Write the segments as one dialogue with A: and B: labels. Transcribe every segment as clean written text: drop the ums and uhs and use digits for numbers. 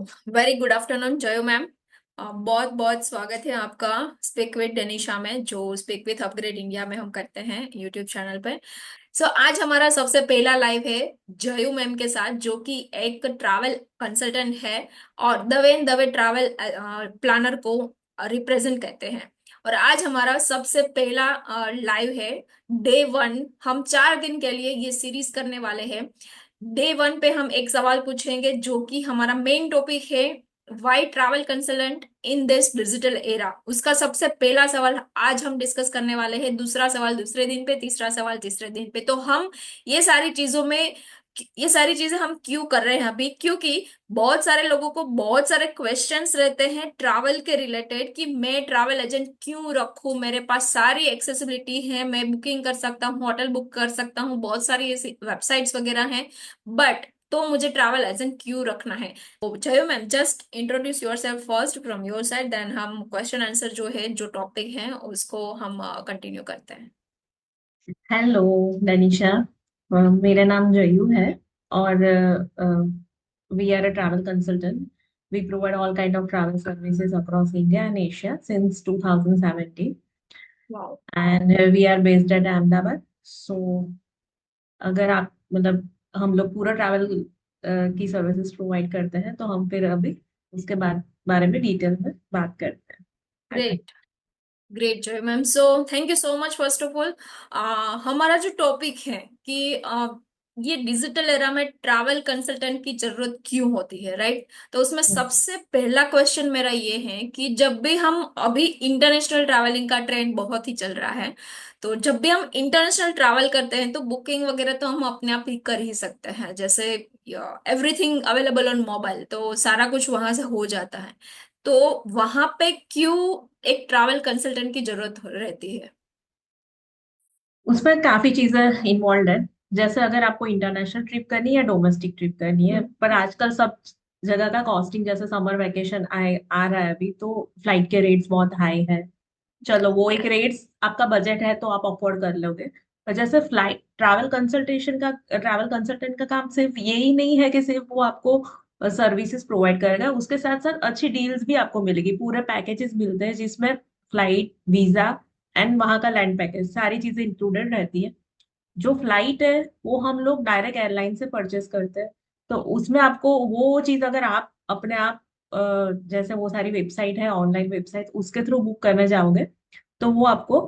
A: Very good afternoon जयो ma'am. बहुत बहुत स्वागत है आपका स्पीक विद डनीशा में, जो स्पीक विद अपग्रेड इंडिया में हम करते हैं यूट्यूब चैनल पे। आज हमारा सबसे पहला लाइव है जयू मैम के साथ, जो कि एक ट्रैवल कंसल्टेंट है और Dave and Dave travel planner को रिप्रेजेंट करते हैं। और आज हमारा सबसे पहला लाइव है। डे वन, हम 4 दिन के लिए ये सीरीज करने वाले हैं। डे वन पे हम एक सवाल पूछेंगे, जो कि हमारा मेन टॉपिक है, why travel consultant in this digital era. उसका सबसे पहला सवाल आज हम डिस्कस करने वाले हैं, दूसरा सवाल दूसरे दिन पे, तीसरा सवाल तीसरे दिन पे। तो हम ये सारी चीजों में ये सारी चीजें हम क्यों कर रहे हैं अभी, क्योंकि बहुत सारे लोगों को बहुत सारे क्वेश्चंस रहते हैं ट्रैवल के रिलेटेड, कि मैं ट्रैवल एजेंट क्यों रखूं, मेरे पास सारी एक्सेसिबिलिटी है, मैं बुकिंग कर सकता हूँ, होटल बुक कर सकता हूँ, बहुत सारी ऐसी वेबसाइट्स वगैरह हैं, बट तो मुझे ट्रैवल एजेंट क्यों रखना है। तो जयो ma'am, just introduce yourself first from your side, then हम क्वेश्चन आंसर जो है, जो टॉपिक है, उसको हम कंटिन्यू करते हैं।
B: हेलो डनीशा। मेरा नाम जयू है और we are a travel consultant. We provide all kind of travel services across India and Asia since 2017
A: wow.
B: And we are based at Ahmedabad. So अगर आप मतलब हम लोग पूरा ट्रैवल की सर्विसेज प्रोवाइड करते हैं, तो हम फिर अभी उसके बाद बारे में डिटेल में बात करते हैं.
A: ग्रेट। ग्रेट जय ma'am, so thank you so much first of all. हमारा जो टॉपिक है कि ये डिजिटल एरा में ट्रैवल कंसल्टेंट की जरूरत क्यों होती है, राइट। तो उसमें सबसे पहला क्वेश्चन मेरा ये है कि जब भी हम अभी इंटरनेशनल ट्रैवलिंग का ट्रेंड बहुत ही चल रहा है, तो जब भी हम इंटरनेशनल ट्रैवल करते हैं तो बुकिंग वगैरह तो हम अपने आप ही कर ही सकते हैं, जैसे एवरीथिंग अवेलेबल ऑन मोबाइल, तो सारा कुछ वहां से हो जाता है। तो वहां पे क्यों एक ट्रैवल कंसल्टेंट की जरूरत रहती है।
B: उसमें काफी चीजें इन्वॉल्व है. जैसे अगर आपको इंटरनेशनल ट्रिप करनी है या डोमेस्टिक ट्रिप करनी है, पर आजकल सब जगह का कॉस्टिंग, जैसे समर वेकेशन आए आ रहा है अभी, तो फ्लाइट के रेट्स बहुत हाई है. चलो वो एक रेट्स, आपका बजट है तो आप अफोर्ड कर लोगे. पर जैसे फ्लाइट ट्रैवल कंसल्टेंट का काम सिर्फ यही नहीं है कि सिर्फ वो आपको सर्विसेज प्रोवाइड करेगा. उसके साथ साथ अच्छी डील्स भी आपको मिलेगी. पूरे पैकेजेस मिलते हैं जिसमें फ्लाइट, वीजा एंड वहां का लैंड पैकेज, सारी चीजें इंक्लूडेड रहती है. जो फ्लाइट है वो हम लोग डायरेक्ट एयरलाइन से परचेस करते हैं. तो उसमें आपको वो चीज अगर आप अपने आप जैसे वो सारी वेबसाइट है, ऑनलाइन वेबसाइट, उसके थ्रू बुक करने जाओगे, तो वो आपको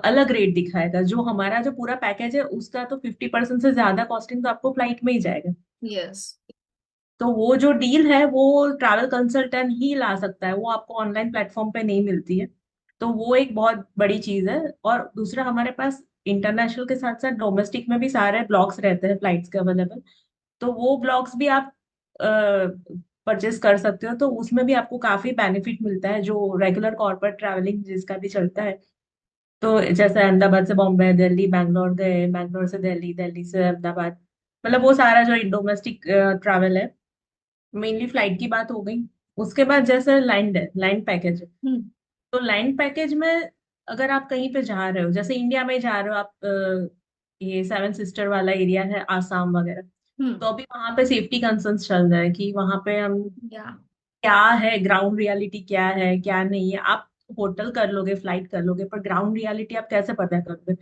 B: अलग रेट दिखाएगा. जो हमारा जो पूरा पैकेज है उसका तो 50% से ज्यादा कॉस्टिंग तो आपको फ्लाइट में ही जाएगा.
A: यस।
B: तो वो जो डील है वो ट्रैवल कंसल्टेंट ही ला सकता है, वो आपको ऑनलाइन प्लेटफॉर्म पे नहीं मिलती है. तो वो एक बहुत बड़ी चीज है. और दूसरा, हमारे पास इंटरनेशनल के साथ साथ डोमेस्टिक में भी सारे ब्लॉक्स रहते हैं फ्लाइट्स के अवेलेबल. तो वो ब्लॉक्स भी आप परचेस कर सकते हो. तो उसमें भी आपको काफी बेनिफिट मिलता है, जो रेगुलर कॉर्पोरेट ट्रैवलिंग जिसका भी चलता है. तो जैसे अहमदाबाद से बॉम्बे, दिल्ली बैंगलोर गए, बैंगलोर से दिल्ली, दिल्ली से अहमदाबाद, मतलब वो सारा जो डोमेस्टिक ट्रैवल है. मेनली फ्लाइट की बात हो गई. उसके बाद जैसे लैंड है, लैंड पैकेज है.
A: हम्म।
B: तो लैंड पैकेज में अगर आप कहीं पे जा रहे हो, जैसे इंडिया में जा रहे हो आप, ये सेवन सिस्टर वाला एरिया है, आसाम वगैरह,
A: हम्म।
B: तो अभी वहां पे सेफ्टी कंसर्न्स चल रहे हैं कि वहां पे हम
A: या।
B: क्या है, ग्राउंड रियलिटी क्या है क्या नहीं है. आप होटल कर लोगे, फ्लाइट कर लोगे, पर ग्राउंड रियलिटी आप कैसे पता करोगे?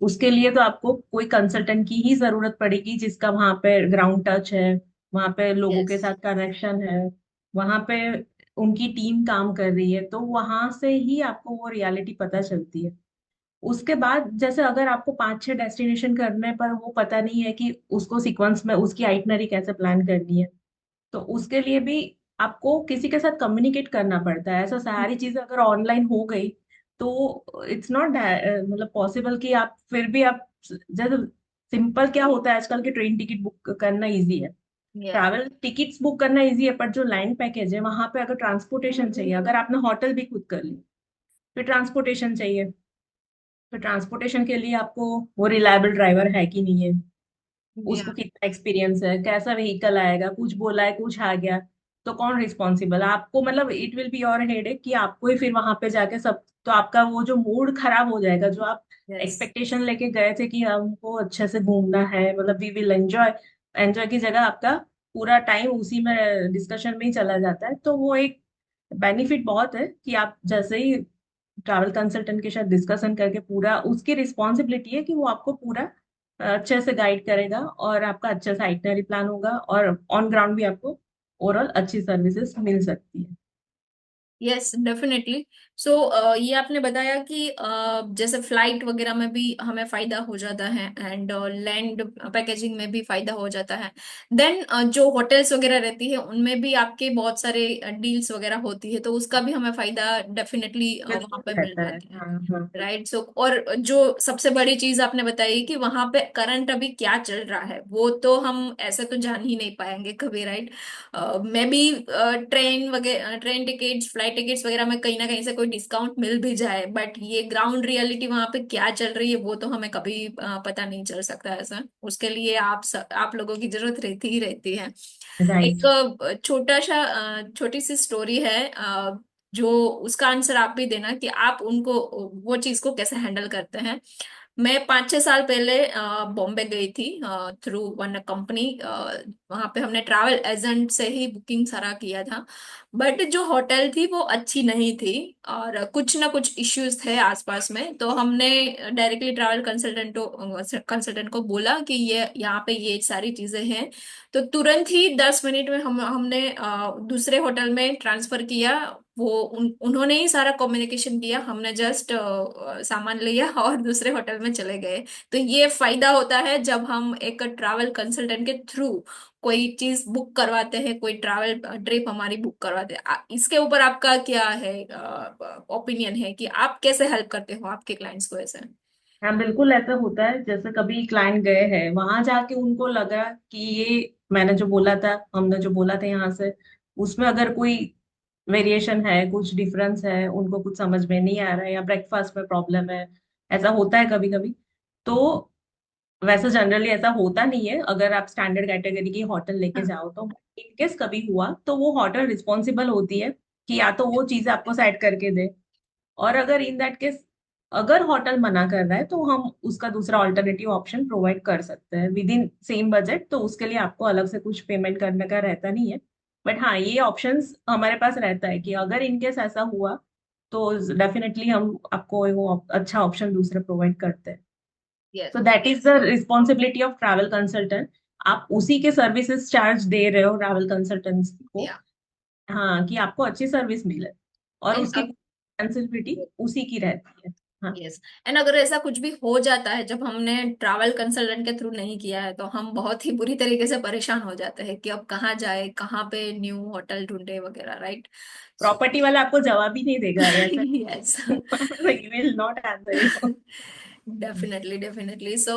B: उसके लिए तो आपको कोई कंसल्टेंट की ही जरूरत पड़ेगी, जिसका वहां पे ग्राउंड टच है, वहां पे लोगों के
A: यस।
B: साथ कनेक्शन है, वहां पे उनकी टीम काम कर रही है. तो वहां से ही आपको वो रियलिटी पता चलती है. उसके बाद जैसे अगर आपको 5-6 डेस्टिनेशन करने पर वो पता नहीं है कि उसको सीक्वेंस में उसकी आइटनरी कैसे प्लान करनी है, तो उसके लिए भी आपको किसी के साथ कम्युनिकेट करना पड़ता है. ऐसा सारी चीजें अगर ऑनलाइन हो गई, तो इट्स नॉट मतलब पॉसिबल कि आप फिर भी आप जैसे, सिंपल क्या होता है आजकल, के ट्रेन टिकट बुक करना इजी है,
A: या।
B: ट्रैवल टिकट्स बुक करना इजी है, पर जो लैंड पैकेज है वहां पे अगर ट्रांसपोर्टेशन चाहिए, अगर आपने होटल भी खुद कर ली, फिर ट्रांसपोर्टेशन चाहिए. तो ट्रांसपोर्टेशन के लिए आपको वो रिलायबल ड्राइवर है कि नहीं है,
A: या।
B: उसको कितना एक्सपीरियंस है, कैसा व्हीकल आएगा, कुछ बोला है कुछ आ गया, तो कौन रिस्पॉन्सिबल है आपको. मतलब it will be your headache कि आपको ही फिर वहां पे जाके सब, तो आपका वो जो मूड खराब हो जाएगा. जो आप
A: यस।
B: एक्सपेक्टेशन लेके गए थे कि हमको अच्छे से घूमना है, मतलब वी विल एंजॉय, एंजॉय की जगह आपका पूरा टाइम उसी में डिस्कशन में ही चला जाता है। तो वो एक बेनिफिट बहुत है कि आप जैसे ही ट्रैवल कंसल्टेंट के साथ डिस्कशन करके, पूरा उसकी रिस्पॉन्सिबिलिटी है कि वो आपको पूरा अच्छे से गाइड करेगा और आपका अच्छे से आइटनरी प्लान होगा, और ऑन ग्राउंड भी आपको ओवरऑल अच्छी सर्विसेज मिल सकती है।
A: Yes definitely. सो ये आपने बताया कि जैसे फ्लाइट वगैरह में भी हमें फायदा हो जाता है एंड लैंड पैकेजिंग में भी फायदा हो जाता है। देन जो होटल्स वगैरह रहती है उनमें भी आपके बहुत सारे डील्स वगैरह होती है, तो उसका भी हमें फायदा डेफिनेटली वहां
B: बिल्कुल
A: पे मिल
B: रहता है।
A: जाता है।
B: हाँ हाँ।
A: राइट। सो और जो सबसे बड़ी चीज आपने बताई कि वहां पे करंट अभी क्या चल रहा है, वो तो हम ऐसे तो जान ही नहीं पाएंगे कभी, राइट। मे बी ट्रेन वगैरह, ट्रेन टिकट्स, फ्लाइट टिकट्स वगैरह में कहीं ना कहीं से कोई डिस्काउंट मिल भी जाए, बट ये ग्राउंड रियलिटी वहां पे क्या चल रही है वो तो हमें कभी पता नहीं चल सकता ऐसा। उसके लिए आप लोगों की जरूरत रहती ही रहती है। एक
B: राइट।
A: छोटी सी स्टोरी है, जो उसका आंसर आप भी देना कि आप उनको वो चीज को कैसे हैंडल करते हैं। मैं 5-6 साल पहले बॉम्बे गई थी थ्रू वन कंपनी। वहां पे हमने ट्रैवल एजेंट से ही बुकिंग सारा किया था, बट जो होटल थी वो अच्छी नहीं थी और कुछ ना कुछ इश्यूज थे आसपास में। तो हमने डायरेक्टली ट्रैवल कंसल्टेंट को बोला कि ये यहाँ पे ये सारी चीजें हैं। तो तुरंत ही 10 मिनट में हमने दूसरे होटल में ट्रांसफर किया। वो उन्होंने ही सारा कम्युनिकेशन किया, हमने जस्ट सामान लिया और दूसरे होटल में चले गए। तो ये फायदा होता है जब हम एक ट्रैवल कंसल्टेंट के थ्रू कोई चीज बुक करवाते हैं, कोई ट्रैवल ट्रिप हमारी बुक करवाते हैं। इसके ऊपर आपका क्या है ओपिनियन है कि आप कैसे हेल्प करते हो आपके क्लाइंट्स को ऐसे?
B: हाँ बिल्कुल ऐसा होता है। जैसे कभी क्लाइंट गए हैं वहां जाके उनको लगा कि ये मैंने जो बोला था, हमने जो बोला था यहाँ से, उसमें अगर कोई वेरिएशन है, कुछ डिफरेंस है, उनको कुछ समझ में नहीं आ रहा है, या ब्रेकफास्ट में प्रॉब्लम है, ऐसा होता है कभी कभी। तो वैसे जनरली ऐसा होता नहीं है। अगर आप स्टैंडर्ड कैटेगरी की होटल लेके
A: हाँ।
B: जाओ तो इन केस कभी हुआ तो वो होटल रिस्पॉन्सिबल होती है कि या तो वो चीज आपको सेट करके दे, और अगर इन दैट केस अगर होटल मना कर रहा है तो हम उसका दूसरा ऑल्टरनेटिव ऑप्शन प्रोवाइड कर सकते हैं विद इन सेम बजट। तो उसके लिए आपको अलग से कुछ पेमेंट करने का रहता नहीं है। बट हाँ, ये ऑप्शंस हमारे पास रहता है कि अगर इन केस ऐसा हुआ तो डेफिनेटली हम आपको वो अच्छा ऑप्शन दूसरा प्रोवाइड करते हैं।
A: Yes.
B: So that is the responsibility of travel consultant. आप उसी के सर्विसेज चार्ज दे रहे हो ट्रैवल कंसल्टेंट्स को।
A: या
B: हाँ, कि आपको अच्छी सर्विस मिले, और
A: एंड
B: उसकी रिस्पॉन्सिबिलिटी उसी की रहती है। हाँ।
A: यस। एंड अगर ऐसा कुछ भी हो जाता है जब हमने ट्रैवल कंसल्टेंट के थ्रू नहीं किया है, तो हम बहुत ही बुरी तरीके से परेशान हो जाते हैं कि अब कहाँ जाए, कहाँ पे न्यू होटल ढूंढे वगैरह, राइट। सो
B: प्रॉपर्टी वाला आपको जवाब ही नहीं देगा ऐसा।
A: Yes.
B: He will not answer you.
A: Definitely definitely. So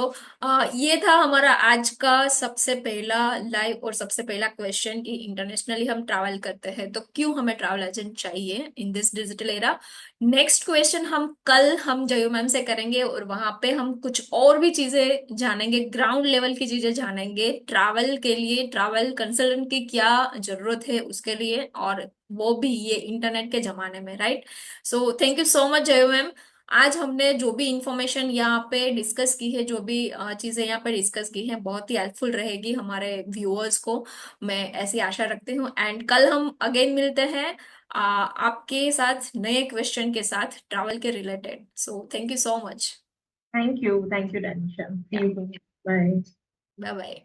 A: ये था हमारा आज का सबसे पहला लाइव और सबसे पहला क्वेश्चन कि इंटरनेशनली हम ट्रैवल करते हैं तो क्यों हमें ट्रैवल एजेंट चाहिए इन this digital era. Next question हम जयो मैम से करेंगे और वहां पे हम कुछ और भी चीजें जानेंगे, ग्राउंड लेवल की चीजें जानेंगे ट्रैवल के लिए, ट्रैवल कंसल्टेंट की क्या जरूरत है उसके लिए, और वो भी ये इंटरनेट के जमाने में, right. So thank you so much जयो मैम। आज हमने जो भी इंफॉर्मेशन यहाँ पे डिस्कस की है, जो भी चीजें यहाँ पे डिस्कस की हैं, बहुत ही हेल्पफुल रहेगी हमारे व्यूअर्स को, मैं ऐसी आशा रखती हूँ। एंड कल हम अगेन मिलते हैं आपके साथ नए क्वेश्चन के साथ ट्रैवल के related. So thank you so much.
B: Thank you Danisha, see
A: ya
B: you. Bye.
A: Bye bye.